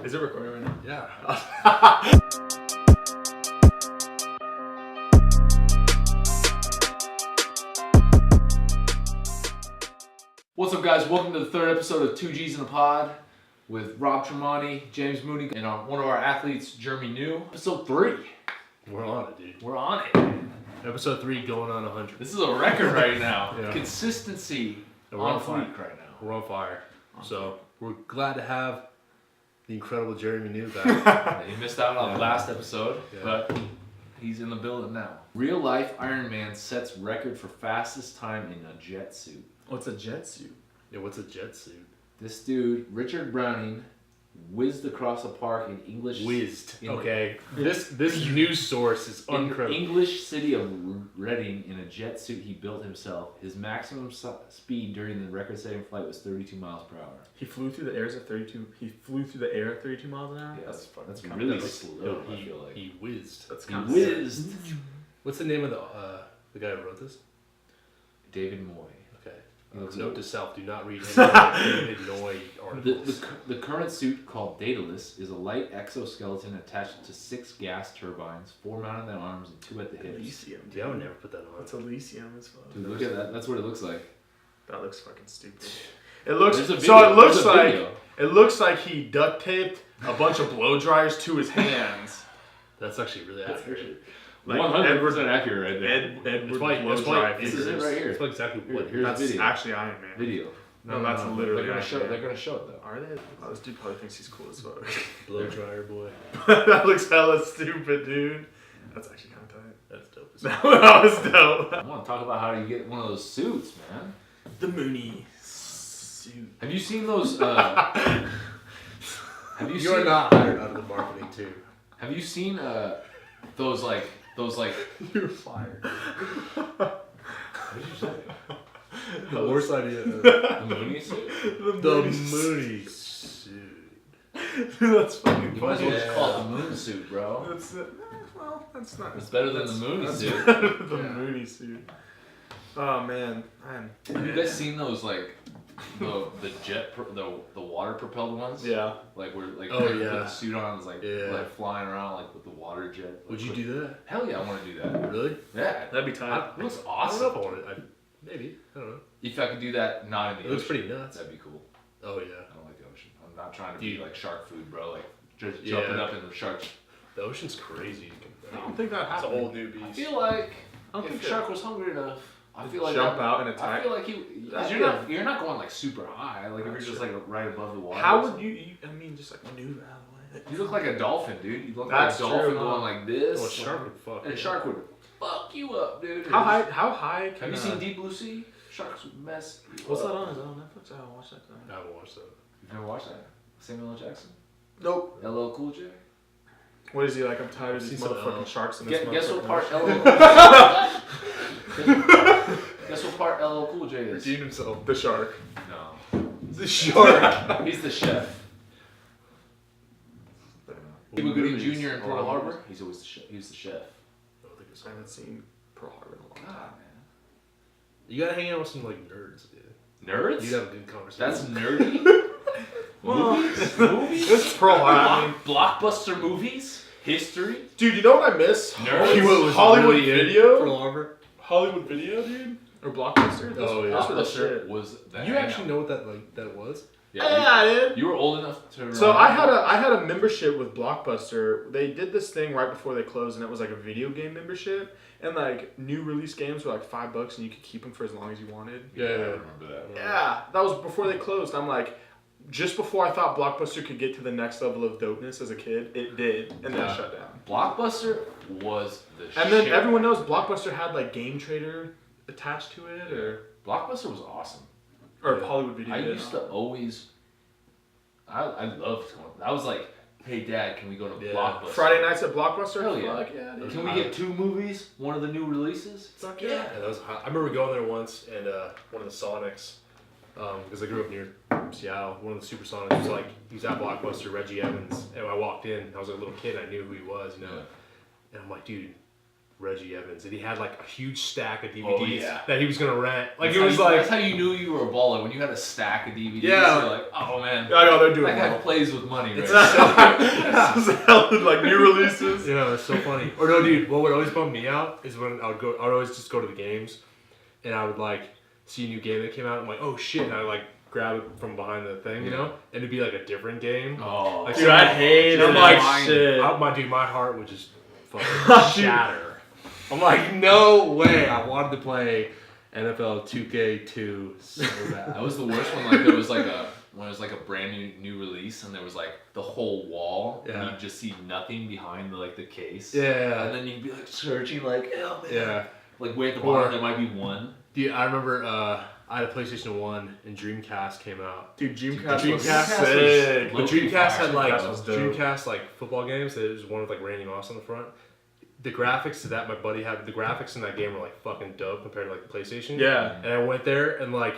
Is it recording right now? Yeah. What's up, guys? Welcome to the third episode of 2G's in a Pod with Rob TRAMONTE, James Mooney, and one of our athletes, Jeremy New. Episode 3. We're on it, dude. We're on it. Episode 3 going on 100. This is a record right now. Yeah. Consistency we're on fire fleek right now. We're on fire. So we're glad to have the incredible Jeremy New back. He missed out on the last episode, Yeah. but he's in the building now. Real life Iron Man sets record for fastest time in a jet suit. What's a jet suit? Yeah, what's a jet suit? This dude, Richard Browning, whizzed across a park in English. Whizzed. In Okay. This news source is In the incredible. English city of Reading in a jet suit he built himself. His maximum speed during the record-setting flight was 32 miles per hour. He flew through the air at 32. He flew through the air at 32 miles an hour. Yeah, That's fucking. that's kinda- really that's- slow. I feel like He whizzed. That's he kind of whizzed. What's the name of the guy who wrote this? David Moy. Okay. He looks Note like- to self: do not read any David Noy articles. The current suit, called Daedalus, is a light exoskeleton attached to 6 gas turbines, 4 mounted on the arms and 2 at the hips. Elysium. Yeah, I would never put that on. That's Elysium as well. Dude, look at that. That's what it looks like. That looks fucking stupid. It looks There's a so. video. It looks There's a like video. it looks like he duct taped a bunch of blow dryers to his hands. That's actually really accurate. Like 100% accurate right there. Edward That's why- blow that's why- dry This is it fingers. right here. That's exactly what. Here's That's video. actually Iron Man. Video. No, that's literally They're gonna Iron show. Man. They're gonna show it though. Are they? Oh, this dude probably thinks he's cool as fuck. Blow dryer boy. That looks hella stupid, dude. That's actually kind of tight. That's dope. As That was dope. I want to talk about how you get one of those suits, man. The Mooney suit. Have you seen those? Have you You're seen? not hired out of the marketing too. Have you seen those like? You're fired. What did you say? The worst idea. The Mooney suit. The Mooney suit. That's fucking You might as well funny. just call it the Moon suit, bro. That's well, that's not. It's better than the Mooney that's suit. better than the Yeah. Mooney suit. Oh man, Have you guys seen those like the water propelled ones? Yeah. Like where like Oh, they yeah. put the suit on, it's like Yeah. like flying around like with the water jet. Would you do that? Hell yeah, I want to do that. Really? Yeah, That'd be tight. it looks I don't awesome. know if I want it. Maybe. I don't know. If I could do that, not in the It looks ocean, pretty nuts. that'd be cool. Oh yeah. I don't like the ocean. I'm not trying to Dude. be like shark food, bro. Like just Yeah. jumping up in the shark. The ocean's crazy. I don't think that It's a happened. whole new I beast. feel like I don't if think the shark was hungry enough, I feel like jump that- out and I attack. feel like you're not going like super high. Like if you're That's just true. like right above the water. How would you? I mean, just like maneuver out of the way. You look like a dolphin, dude. You look That's like a dolphin true, huh? going like this. Oh, a shark would fuck. And a shark would fuck you up, dude. How high? How high? Can, Have you seen Deep Blue Sea? Sharks would mess you What's that up. on? Is that on Netflix? I haven't watched that. I haven't watched that. You've never watched that? Samuel L. Jackson? Nope. LL Cool J? What is he like? I'm tired of I've these seen some motherfucking L. sharks in this Guess what part motherfucking Guess what part LL Cool J is? Redeemed himself. The shark. No. The shark. He's the chef. Cuba Gooding Jr. in Pearl Harbor. He's always the chef. He's the chef. I don't think it's I haven't seen Pearl Harbor in a long God, time. man. You gotta hang out with some like nerds, dude. Nerds? You'd have a good conversation. That's nerdy. Movies? It's Pearl Harbor. Blockbuster movies? History? Dude, you know what I miss? Nerds? Hollywood really in Video. Pearl Harbor. Hollywood Video, dude. Or Blockbuster. Oh, yeah. That's what the Blockbuster shit. was the You hangout. actually know what that was? Yeah, dude. You were old enough to So remember. I had a membership with Blockbuster. They did this thing right before they closed, and it was like a video game membership. And like new release games were like $5, and you could keep them for as long as you wanted. Yeah, I remember that. Yeah, that was before they closed. I'm like, just before I thought Blockbuster could get to the next level of dopeness as a kid, it did, and then Yeah. it shut down. Blockbuster was the shit. And then everyone knows Blockbuster had like Game Trader attached to it, or Blockbuster was awesome. or Hollywood Video. I used to always. I loved going. I was like, hey Dad, can we go to Yeah. Blockbuster? Friday nights at Blockbuster. Hell yeah. Fuck yeah, dude. Can we get 2 movies? One of the new releases? Fuck Yeah, that was hot. I remember going there once, and one of the Sonics, because I grew up near Seattle. One of the Supersonics was like, he was at Blockbuster, Reggie Evans, and I walked in. I was a little kid. I knew who he was, you know. Yeah. And I'm like, dude, Reggie Evans, and he had like a huge stack of DVDs Oh, yeah. that he was gonna rent. Like That's how you knew you were a baller, when you had a stack of DVDs. Yeah. You're like, oh man, I know they're doing that guy well. plays with money, right? Like new releases. Yeah, it's so funny. Or no, dude, what would always bum me out is when I'd always just go to the games, and I would like see a new game that came out. And I'm like, oh shit, and I like grab it from behind the thing, you know, and it'd be like a different game. Oh, Like, Dude, I hate it. I'm like, shit. my heart would just fucking shatter. I'm like, no way. I wanted to play NFL 2K2 so bad. that was the worst one. Like there was like when it was like a brand new release, and there was like the whole wall, and Yeah. you'd just see nothing behind the case. Yeah. And then you'd be like searching, like, oh man. Yeah. Like way at the Or- bottom, there might be one. Dude, I remember I had a PlayStation 1 and Dreamcast came out. Dude, Dreamcast Dreamcast was was sick. But Low-key Dreamcast had like Dreamcast was dope. Dreamcast like football games. There was one with like Randy Moss on the front. The graphics to that, my buddy had the graphics in that game were like fucking dope compared to like the PlayStation. Yeah. And I went there and like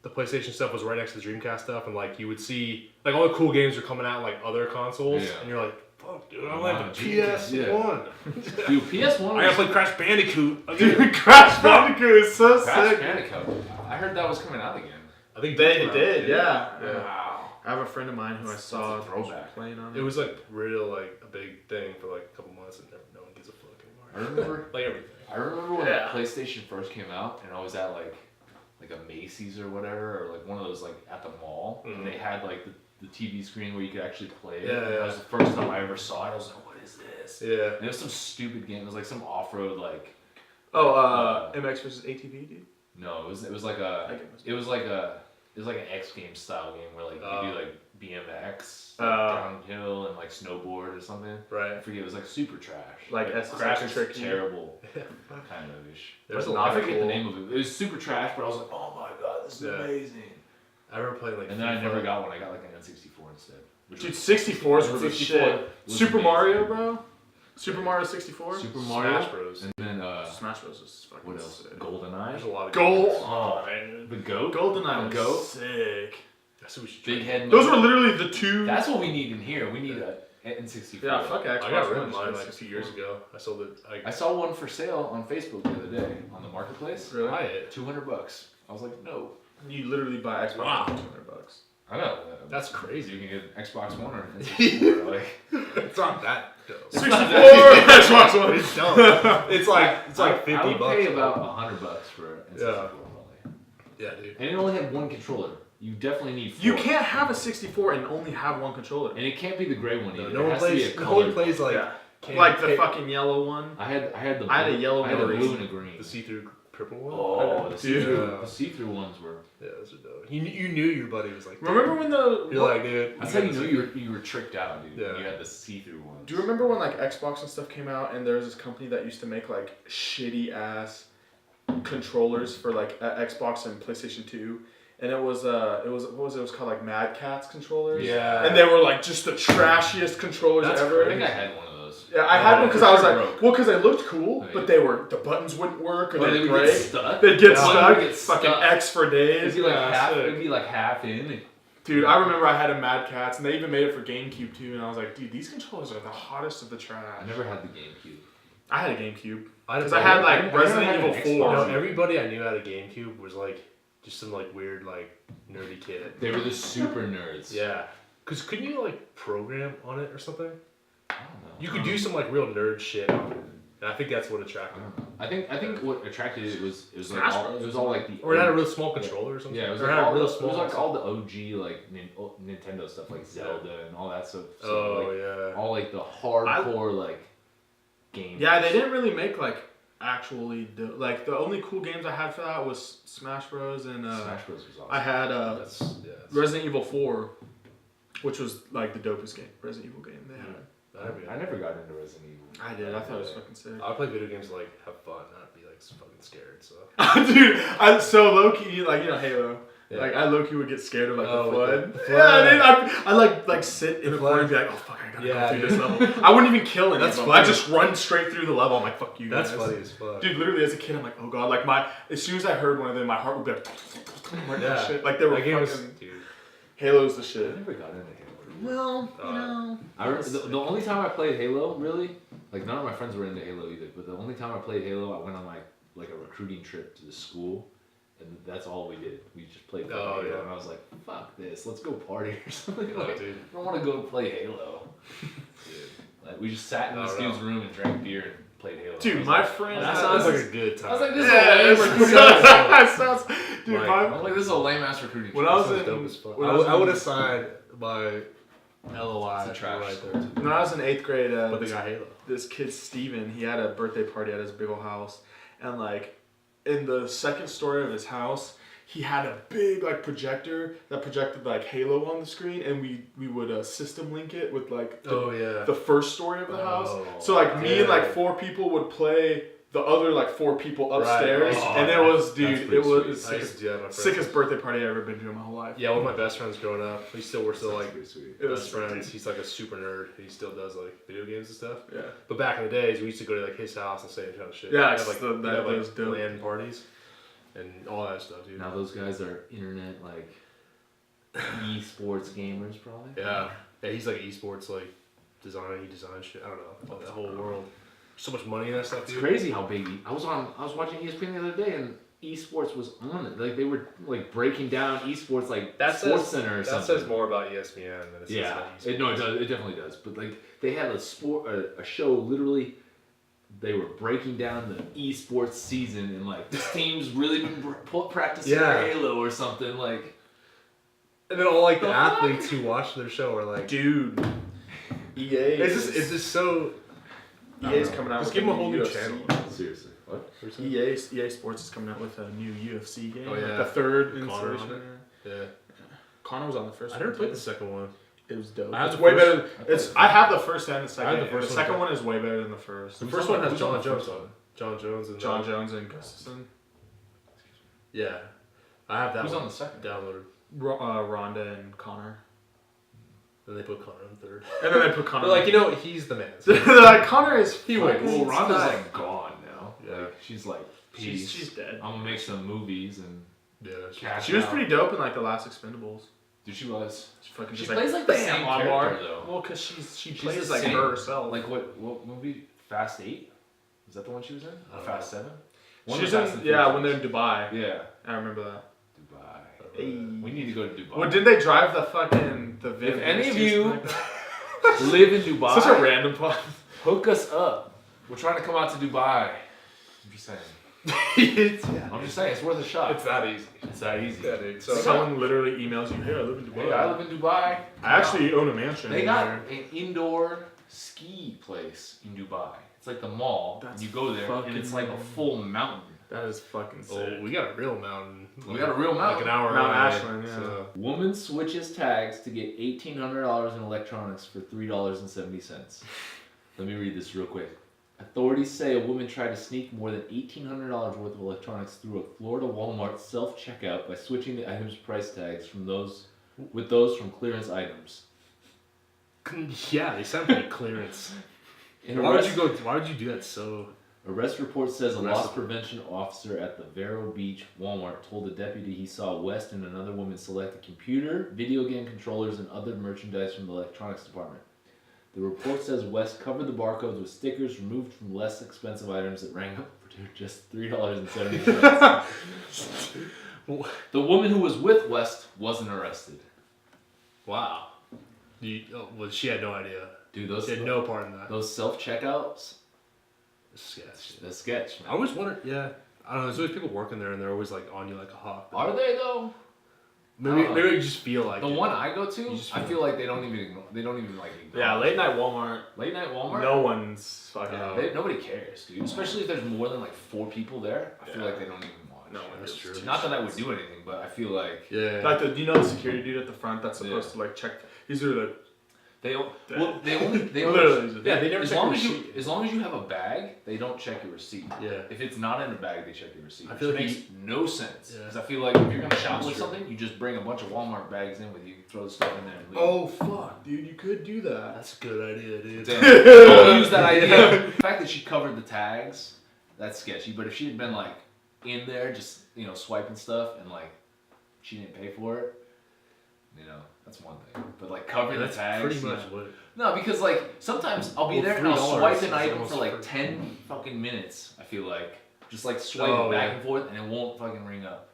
the PlayStation stuff was right next to the Dreamcast stuff, and like you would see like all the cool games were coming out like other consoles, Yeah. and you're like, fuck, dude, I Wow, like the Dreamcast, PS1. Dude, PS1 I gotta play Crash Bandicoot. Dude, Crash Bandicoot is so Crash sick. Bandicoot. I heard that was coming out again. I think They came out. did, yeah. Wow. I have a friend of mine who I saw That's a throwback. playing on It was like real like a big thing for like a couple months, and no one gives a fuck I anymore. remember Like everything. I remember when Yeah. the PlayStation first came out, and I was at like a Macy's or whatever, or like one of those like at the mall, Mhm. and they had like the TV screen where you could actually play it. Yeah, And yeah. that was the first time I ever saw it. I was like, what is this? Yeah. And it was some stupid game. It was like some off-road like. MX versus ATV, dude. No, it was like a. That game was- It was like an X Games style game where like you do like BMX, like, downhill, and like snowboard or something. I Right. forget. It was like super trash. Like graphics SSX tricky. terrible, kind of ish. There's a I lot of forget the cool- name of it. It was super trash, but I was like, oh my god, this is Yeah. amazing. I remember playing like. And then I FIFA. never got one. I got like an N64 instead. Which Dude, was 64s were the 64 shit. was Super amazing. Mario, bro. Super Mario 64. Super Mario, Smash Bros. and then Smash Bros was fucking what else? sick. GoldenEye. There's a lot of Gold. games. Oh man. The Goat. GoldenEye was Goat. sick. That's what we should Big try. head. Those were mode. literally the two. That's what we need in here. We need a N64. Yeah, fuck Xbox. I got rid of One, mine just like a few years ago. I sold it. I saw one for sale on Facebook the other day on the marketplace. Really? buy it. $200. I was like, no. You literally buy Xbox Wow. for $200. I know. That's crazy. You can get Xbox One or N64. Like, It's not that dope. 64 Xbox One. It's dumb. It's like I 50 would bucks. pay about $100 for an N64 Yeah. probably. Yeah, dude. And it only had one controller. You definitely need 4. You can't have a 64 and only have one controller. And it can't be the gray one either. No it one has to be plays. a No color. one plays like. Yeah. can't Like the pay- fucking yellow one. I had the I had a yellow I had a one. blue and a green. the see-through purple one. Oh, the Dude. see-through ones were. Yeah, those are dope. You knew your buddy was like. Remember when the? You're like, dude. That's how you knew you were tricked out, dude. Yeah. You had the see-through ones. Do you remember when like Xbox and stuff came out and there was this company that used to make like shitty ass controllers for like Xbox and PlayStation 2, and it was it was called like Mad Catz controllers. Yeah. And they were like just the trashiest controllers That's ever. I think I had one of those. Yeah, I had one because I was like, broke. well, because they looked cool, Oh, yeah. but the buttons wouldn't work or Or they'd they would break. get stuck. They'd get Yeah. stuck. One would get Fucking stuck. X for days. It'd be like half in. And, Dude, I remember I had a Mad Catz, and they even made it for GameCube too, and I was like, dude, these controllers are the hottest of the trash. I never had the GameCube. I had a GameCube. Because Because I had like never Resident had an Evil Xbox. 4. No, everybody I knew had a GameCube was like just some like weird like nerdy kid. They were the super nerds. Yeah. Cause couldn't you like program on it or something? I don't know. You could do some like real nerd shit on it, and I think that's what attracted me. I think what attracted it was like Smash all, Bros. it was all like the Or it had a real small controller or something. yeah, it was Or like had a all real the, it small. was like all the OG like Nintendo stuff like Zelda and all that stuff. So Oh like, yeah. all like the hardcore like games. Yeah, they didn't really make like actually like the only cool games I had for that was Smash Bros. And Smash Bros was awesome. I had That's Resident Evil 4, which was like the dopest Resident Evil game they had. I never got into Resident Evil. I did. I thought it was fucking sick. I play video games to like have fun, not be like fucking scared. So. Dude, I'm so low key, like, you know, Halo. Yeah. Like, I low key would get scared of like Oh, the with flood. the Yeah, flood. dude, I like sit in The the corner and flood. be like, oh fuck, I gotta Yeah, go through dude. this level. I wouldn't even kill any That's of them. funny. I just run straight through the level. I'm like, fuck you guys. That's funny as fuck. Dude, literally as a kid, I'm like, oh god, like as soon as I heard one of them, my heart would be like, like Yeah. that shit. Like they were That game fucking. was, dude. Halo's the I shit. never got into Halo. Well, you know. The only time I played Halo, really, like none of my friends were into Halo either. But the only time I played Halo, I went on like a recruiting trip to the school, and that's all we did. We just played Halo, and I was like, "Fuck this, let's go party or something." Like, dude. I don't want to go play Halo. Dude. Like we just sat in this dude's room and drank beer and played Halo. Dude, my friend. That sounds like a good time. I was like, "This is a lame recruiting." That sounds. Dude, I was like, "This is a lame ass recruiting." When I was Sounds in, dope as fuck. when I would have signed my LOI It's a trash right there. when I was in 8th grade, But they got Halo. this kid Steven, he had a birthday party at his big old house, and like in the second story of his house, he had a big like projector that projected like Halo on the screen, and we would system link it with like the first story of the house. So like me and like 4 people would play the other like 4 people upstairs, and it was it was sickest birthday party I've ever been to in my whole life. Yeah, one of my best friends growing up, we're still like It was best friends. He's like a super nerd. He still does like video games and stuff. Yeah. But back in the days, we used to go to like his house and say kind of shit. Yeah, We'd have, like was dope. LAN parties and all that stuff, dude. Now those guys are internet like esports gamers, probably. Yeah, he's like esports like designer. He designs shit. I don't know about that whole world. So much money in that stuff, dude. It's crazy how big. I was watching ESPN the other day, and esports was on it. Like they were like breaking down esports, like Sports Center or something. That says more about ESPN than it says about esports. No, it does. It definitely does. But like they had a show literally. They were breaking down the esports season, and like this team's really been practicing for Halo or something like. And then all like the athletes who watch their show are like, dude, EA. It's just so. EA's coming out. Just with give them a whole new UFC. channel. Seriously, what? EA Sports is coming out with a new UFC game. Oh yeah, like the third Connor installation. on it. Yeah. Connor was on the first. I never one, played too. the second one. It was dope. I had It's the way first- better. I have the first and the second. I had the first the one. second one is way better than the first. The first one has who's John on the Jones first on it. John Jones and John Jones and Gustafson. Yeah, I have that. Who's one on the second? downloaded. Rhonda and Connor. Then they put Connor on third. And then they put Connor. They're like, you know, he's the man. They're like, Connor is. He wins. Well, fucking Rhonda's stuck. like gone now. Yeah. Like, she's like peace. She's dead. I'm gonna make some movies and Yeah, cash She was out. pretty dope in like the last Expendables. Dude, she was. She fucking She just plays like the bam, same on character bar. though. Well, cause she She's plays the like same. her herself. Like what movie? Fast 8? Is that the one she was in? Or Fast 7? She's in, when they're in Dubai. Yeah. I remember that. Dubai. Hey. We need to go to Dubai. Well, didn't they drive the fucking the Viv? If any of Vinci or you something like that? live in Dubai, Such a random plot. hook us up. We're trying to come out to Dubai. I'm just saying. I'm just saying, it's worth a shot. It's that easy. It's that easy. Yeah, dude. So someone literally emails you, "Hey, I live in Dubai." Hey, I live in Dubai. I actually own a mansion. They in got there. an indoor ski place in Dubai. It's like the mall. That's and you go there, and it's like a full mountain. That is fucking sick. Oh, we got a real mountain. We got a real mountain. Like an hour Mount away. Ashland, yeah. So. Woman switches tags to get $1,800 in electronics for $3.70. Let me read this real quick. Authorities say a woman tried to sneak more than $1,800 worth of electronics through a Florida Walmart self-checkout by switching the items' price tags from those from clearance items. Yeah, they sound like clearance. In Why arrest- would you do that so? Arrest report says a Arrest loss report. prevention officer at the Vero Beach Walmart told the deputy he saw West and another woman select a computer, video game controllers, and other merchandise from the electronics department. The report says West covered the barcodes with stickers removed from less expensive items that rang up to just $3.70. The woman who was with West wasn't arrested. Wow. Well, she had no idea. Dude, She had no part in that. those self-checkouts, Sketch. the sketch, man. I always wondered. Yeah, I don't know. There's always people working there, and they're always like on you like a hawk. Are they though? Maybe you just feel like The it. one I go to, You just I feel like they don't even like Yeah, late night Walmart. late night Walmart. No one's fucking. Nobody cares, dude. Especially if there's more than like 4 people there. I feel Yeah. like they don't even watch. No, that's true. Not that I would do anything, but I feel like Yeah. Like the the security dude at the front that's supposed Yeah. to like check. He's literally they Yeah. they only Literally, yeah, they never as check long your as you receipt. as long as you have a bag, they don't check your receipt. Yeah. If it's not in a bag, they check your receipt. I Which feel like makes no sense. Yeah. Because I feel like if you're gonna shop That's with true. something, you just bring a bunch of Walmart bags in with you, throw the stuff in there, and leave. Oh fuck, dude, you could do that. That's a good idea, dude. Damn. Don't use that idea. The fact that she covered the tags, that's sketchy. But if she had been like in there, just swiping stuff, and like she didn't pay for it, You know, that's one thing. But like covering the that's tags. pretty much what. No, because like sometimes I'll be Well, there and I'll swipe $3 an item is for like almost 10 fucking minutes. I feel like just like swipe Oh, back yeah. and forth and it won't fucking ring up.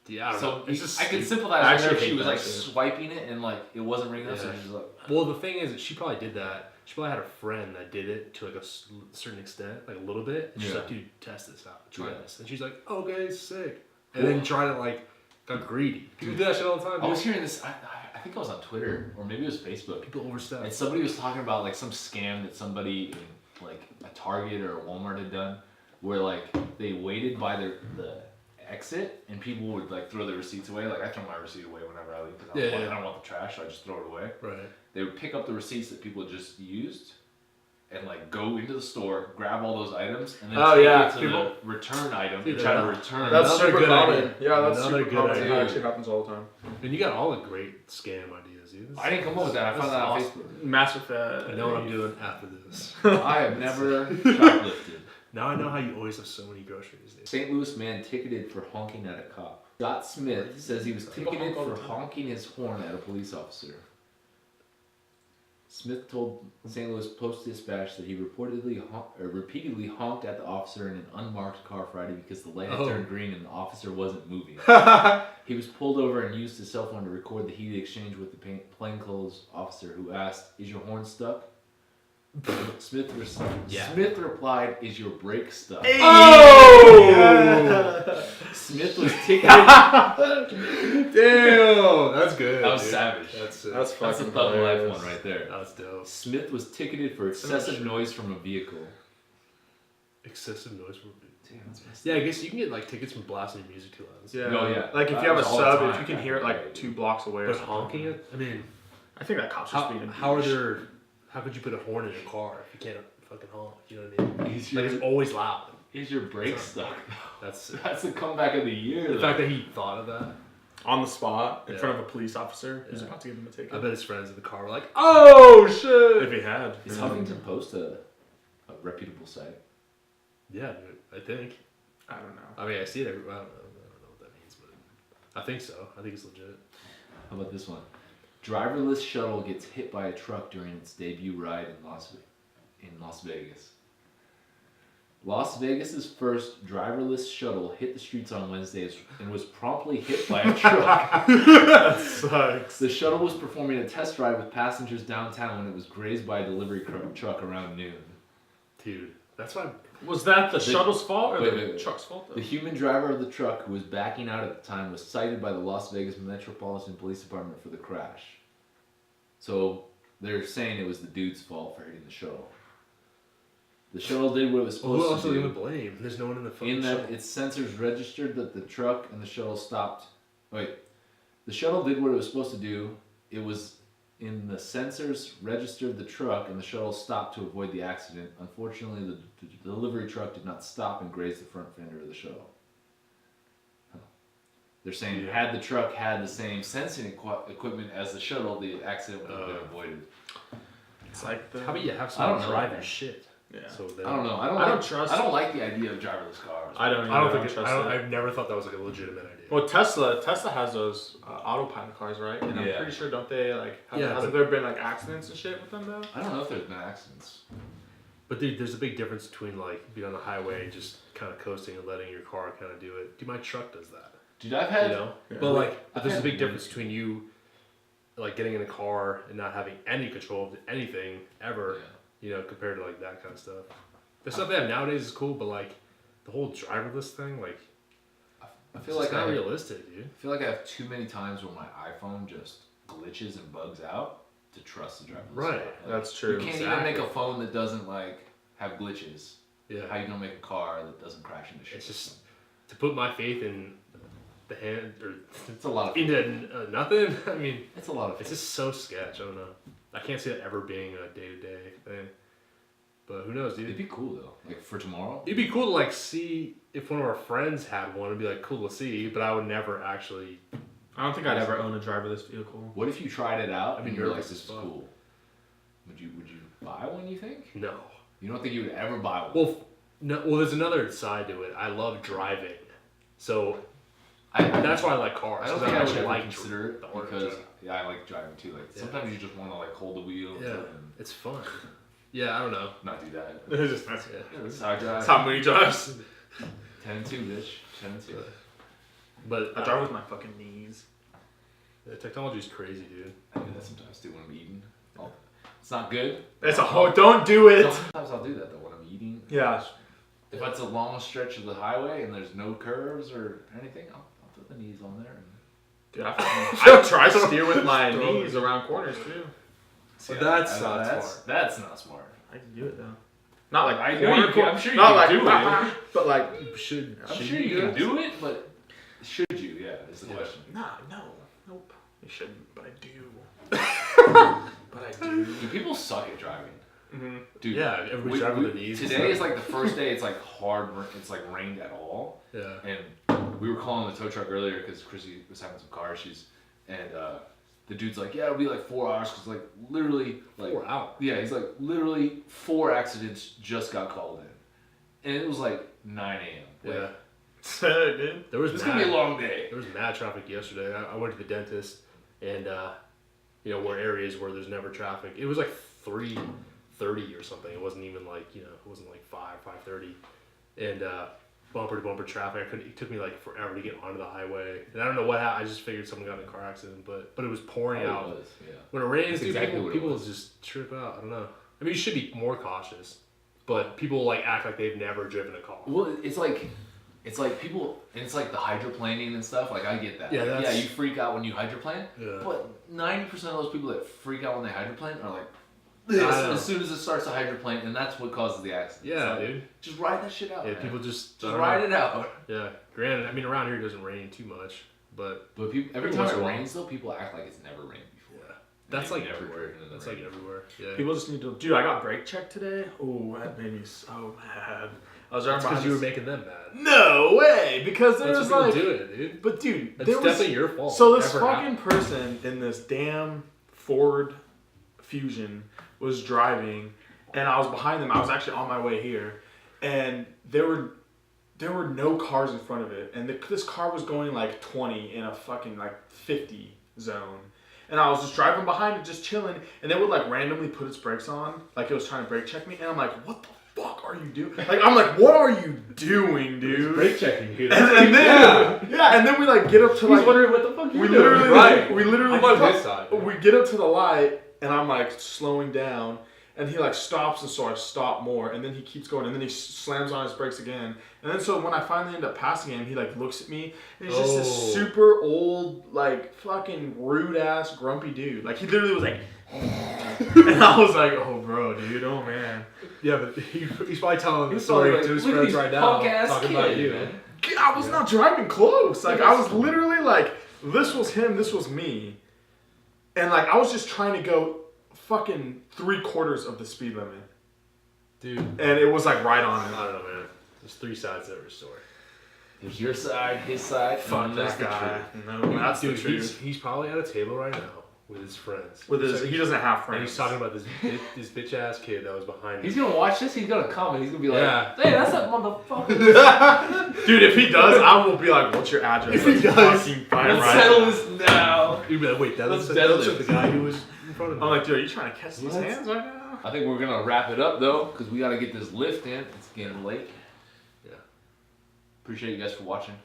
Yeah, I don't So know. It's just I can stupid. sympathize I with her if actually she hate was that like shit. swiping it and like it wasn't ringing up, so Yeah. she's like, Well, the thing is, that she probably did that. She probably had a friend that did it to like a certain extent, like a little bit. And she's Yeah. like, dude, test this out. Try Yeah. this. And she's like, okay, sick. And then try to like, got greedy. People do that shit all the time, I dude. was hearing this. I think I was on Twitter or maybe it was Facebook. People overstep. And somebody was talking about like some scam that somebody in like a Target or a Walmart had done, where like they waited by the exit and people would like throw their receipts away. Like I throw my receipt away whenever I leave because I don't want the trash, so I just throw it away. Right. They would pick up the receipts that people just used and like go into the store, grab all those items, and then take it to the return item and try to return. That's Another super good common. idea. Yeah, that's Another super good common. idea. That actually happens all the time. And you got all the great scam ideas, dude. I didn't come up with that. I found that on awesome. Facebook. Master Fed. I know what I'm doing after this. I have never shoplifted. Now I know how you always have so many groceries. Dude. St. Louis man ticketed for honking at a cop. Scott Smith says he was ticketed for honking his horn at a police officer. Smith told St. Louis Post-Dispatch that he repeatedly honked at the officer in an unmarked car Friday because the light had turned green and the officer wasn't moving. He was pulled over and used his cell phone to record the heated exchange with the plainclothes officer who asked, "Is your horn stuck?" Smith replied, "Is your brake stuck?" Hey! Oh! Smith was ticketed. Damn, that's good. That was dude. savage. That's That's That's fucking a thug life hilarious. one right there. That's dope. Smith was ticketed for excessive noise from a vehicle. Excessive noise. Damn, that's messed Yeah, I guess you can get like tickets from blasting music too loud. Yeah. No, yeah. Like if you have a All the sub, time. if you can hear it like 2 blocks away or But something. honking it? I mean, I think that cop's just how, being a how are douche. there? How could you put a horn in your car if you can't fucking honk? You know what I mean? Is Like your, it's always loud. is your brake stuck? That's That's the comeback of the year. the though. fact that he thought of that. On the spot in Yeah. front of a police officer who's Yeah. about to give him a ticket. I bet his friends in the car were like, "Oh shit!" If he had. Is Yeah. Huffington Post a reputable site? Yeah, dude, I think. I don't know. I mean, I see it. I don't know what that means, but I think so. I think it's legit. How about this one? Driverless shuttle gets hit by a truck during its debut ride in Las Vegas. Las Vegas's first driverless shuttle hit the streets on Wednesday and was promptly hit by a truck. That sucks. The shuttle was performing a test ride with passengers downtown when it was grazed by a delivery truck around noon. Dude, that's why. Was that the shuttle's fault or wait. the truck's fault though? The human driver of the truck, who was backing out at the time, was cited by the Las Vegas Metropolitan Police Department for the crash. So they're saying it was the dude's fault for hitting the shuttle. The shuttle did what it was Well, who else supposed are to they do. gonna blame? There's no one in the fucking In that shuttle. its sensors registered that the truck and the shuttle stopped. Wait, the shuttle did what it was supposed to do. It was in the sensors registered the truck and the shuttle stopped to avoid the accident. Unfortunately, the delivery truck did not stop and graze the front fender of the shuttle. Huh. They're saying had the truck had the same sensing equipment as the shuttle, the accident would have been avoided. It's like the. How about you have I someone don't know. drive your shit? Yeah. So they I don't know. I don't trust. I don't like the idea of driverless cars. I don't. I don't either. think. trust it. I've never thought that was like a legitimate idea. Well, Tesla has those autopilot cars, right? And I'm Yeah. pretty sure don't they like? Yeah, Hasn't there been like accidents and shit with them though? I don't know if there's been accidents. But dude, there's a big difference between like being on the highway and just kind of coasting and letting your car kind of do it. Dude, my truck does that. Dude, I've had. You know. Yeah. But like, I've there's a had big one. difference between you, like getting in a car and not having any control of anything ever. Yeah. You know, compared to like that kind of stuff. The stuff they have nowadays is cool, but like the whole driverless thing, like I feel it's like not I realistic, dude. feel like I have too many times where my iPhone just glitches and bugs out to trust the driverless Right. car. Like, That's true. You can't even make a phone that doesn't like have glitches. Yeah. How you gonna make a car that doesn't crash into shit? It's just to put my faith in the hand or it's a lot of into nothing. I mean, it's a lot of it's just so sketch. I don't know. I can't see it ever being a day-to-day thing. But who knows, It'd dude? be cool though. Like for tomorrow. It'd be cool to like see if one of our friends had one. It'd be like cool to see, but I would never actually. I don't think I'd ever own a driverless vehicle. What if you tried it out I'd be and you're like, nervous this as is fuck. cool? Would you buy one? You think? No. You don't think you would ever buy one? Well, no. Well, there's another side to it. I love driving, so That's why I like cars. I don't 'cause think I would actually ever like consider it the art because drive. I like driving too. Like sometimes you just want to like hold the wheel and It's fun. Yeah, I don't know. not do that. It's just Yeah, this is how I drive. that's how Mooney drives. 10 and 2, bitch. 10 and 2. But I drive with my fucking knees. the technology's crazy, dude. I do that sometimes too when I'm eating. It's not good. It's a whole. Don't do it. Sometimes I'll do that though when I'm eating. Yeah. If it's a long stretch of the highway and there's no curves or anything, I'll put the knees on there. Dude, I try to steer with my knees around corners too. So that's not smart. That's not smart. I can do it though. Not like I know you can. I'm sure you not can like, do it. but like You should. I'm sure you can do it, but should you? Yeah, is the question. Nope. You shouldn't, but I do. But I do. Dude, people suck at driving. Mm-hmm. Dude, Yeah, everybody's driving with these. Today is like the first day it's like hard, it's like rained at all. Yeah. And we were calling the tow truck earlier because Chrissy was having some car issues. And the dude's like, yeah, it'll be like 4 hours because like literally like 4 hours. Yeah, he's like literally 4 accidents just got called in. And it was like 9 a.m. Yeah. Dude. There was It's gonna be a long day. There was mad traffic yesterday. I went to the dentist, and you know, where areas where there's never traffic. It was like 3:30 or something. It wasn't even like, you know, it wasn't like 5:30, and bumper to bumper traffic. It took me like forever to get onto the highway, and I don't know what happened. I just figured someone got in a car accident, but it was pouring out. It was, yeah. When it rains, That's dude, exactly what it people was. just trip out. I don't know. I mean, you should be more cautious, but people like act like they've never driven a car. Well, it's like people, and it's like the hydroplaning and stuff. Like I get that. Yeah, Like, that's- you freak out when you hydroplane. Yeah. But 90% of those people that freak out when they hydroplane are like this as soon as it starts to hydroplane, and that's what causes the accident. Yeah, so, dude. just ride that shit out. Yeah, man. people just ride it out. Yeah, granted, I mean, around here it doesn't rain too much, but But people, every Every time once it in a while. rains, though, people act like it's never rained before. yeah, that's they've like never everywhere. driven in the That's rain. like everywhere. Yeah. People just need to. Dude, I got brake check today. Oh, that made me so mad. I was driving That's because you were this- making them mad. No way, because there That's was what like. people do it, dude. But dude, It's there was definitely your fault. So this Never fucking happened. person in this damn Ford Fusion was driving, and I was behind them. I was actually on my way here, and there were no cars in front of it, and this car was going like 20 in a fucking like 50 zone, and I was just driving behind it, just chilling, and it would like randomly put its brakes on, like it was trying to brake check me, and I'm like, what the fuck are you doing? Like I'm like, what are you doing, dude? brake checking you. And then and then we like get up to like. He's wondering what the fuck We you're doing. literally I'm on his side. we get up to the light, and I'm like slowing down, and he like stops, and so I stop more, and then he keeps going, and then he slams on his brakes again, and then so when I finally end up passing him, he like looks at me, and he's just this super old, like fucking rude ass grumpy dude. Like he literally was like, and I was like, oh bro, dude, oh man. Yeah, but he's probably telling the He's story probably to his like, friends "Look right at now, these punk-ass talking about kid, you. man." I was not driving close. Like I was literally like, this was him, this was me, and like I was just trying to go fucking 3/4 of the speed limit, Dude, and it was like right on I it. don't know, man. There's three sides to every story. There's your side, his side, Fuck and there's that the guy. truth. No, that's Dude, the truth. he's probably at a table right now with his friends. With his, he doesn't have friends. And he's talking about this bitch ass kid that was behind He's him. gonna watch this. He's gonna comment. He's gonna be like, Yeah. "Hey, that's that motherfucker." Dude, if he does, I will be like, "What's your address?" If he Let's does, fucking fight Let's right settle now. this now. You'd be like, wait, that Let's looks deadlift. like the guy who was in front of me. I'm like, dude, are you trying to catch these What? hands right now? I think we're gonna wrap it up though, because we gotta get this lift in. It's getting late. Yeah. Appreciate you guys for watching.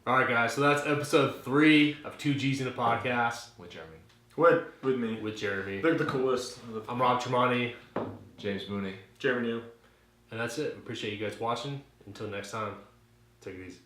Alright, guys, so that's episode 3 of 2G's in a podcast With Jeremy, With me. with Jeremy. They're the coolest. I'm Rob Tremonti, James Mooney. Jeremy New. and that's it. Appreciate you guys watching. Until next time, take it easy.